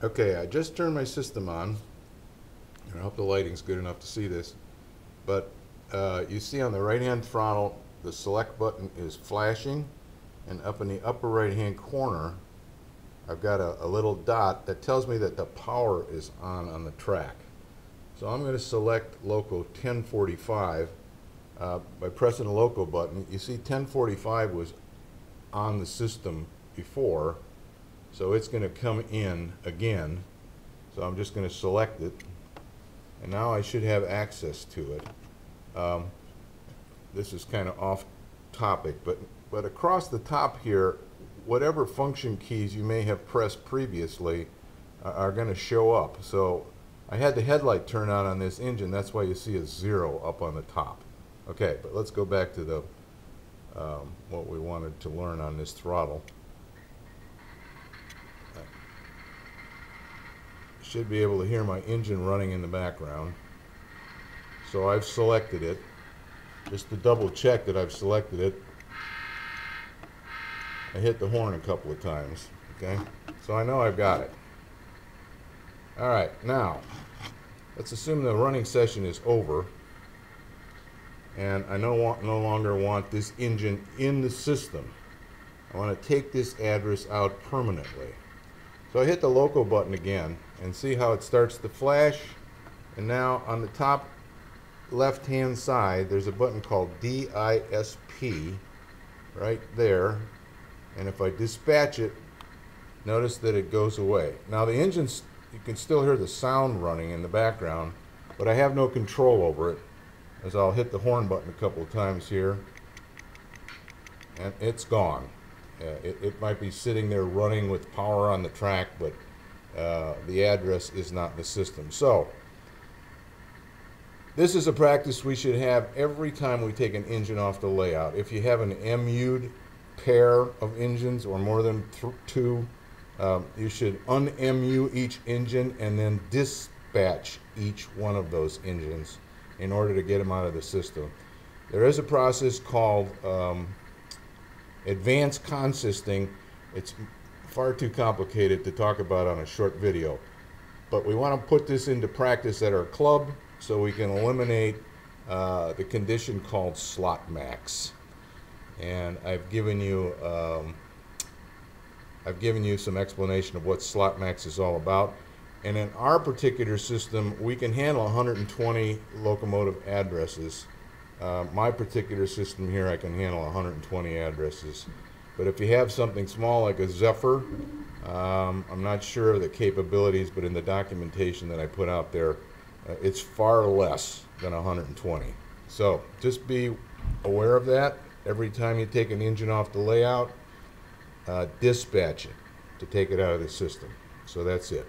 Okay, I just turned my system on, and I hope the lighting's good enough to see this, but you see on the right-hand throttle, the select button is flashing, and up in the upper right-hand corner, I've got a little dot that tells me that the power is on the track. So I'm going to select loco 1045 by pressing the loco button. You see 1045 was on the system before, so it's going to come in again. So I'm just going to select it, and now I should have access to it. This is kind of off topic, but across the top here, whatever function keys you may have pressed previously are going to show up. So I had the headlight turn on this engine. That's why you see a 0 up on the top. Okay, but let's go back to the what we wanted to learn on this throttle. Should be able to hear my engine running in the background. So I've selected it. Just to double check that I've selected it, I hit the horn a couple of times. Okay, so I know I've got it. Alright, now let's assume the running session is over, and I no longer want this engine in the system. I want to take this address out permanently. So I hit the loco button again and see how it starts to flash, and now on the top left hand side there's a button called DISP right there, and if I dispatch it, notice that it goes away. Now the engine's, you can still hear the sound running in the background, but I have no control over it, as I'll hit the horn button a couple of times here and it's gone. It might be sitting there running with power on the track, but the address is not in the system. So this is a practice we should have every time we take an engine off the layout. If you have an MU'd pair of engines or more than two, you should un-MU each engine and then dispatch each one of those engines in order to get them out of the system. There is a process called advanced consisting. It's far too complicated to talk about on a short video, but we want to put this into practice at our club so we can eliminate the condition called slot max. And I've given you some explanation of what slot max is all about. And in our particular system, we can handle 120 locomotive addresses. My particular system here, I can handle 120 addresses. But if you have something small like a Zephyr, I'm not sure of the capabilities, but in the documentation that I put out there, it's far less than 120. So just be aware of that. Every time you take an engine off the layout, dispatch it to take it out of the system. So that's it.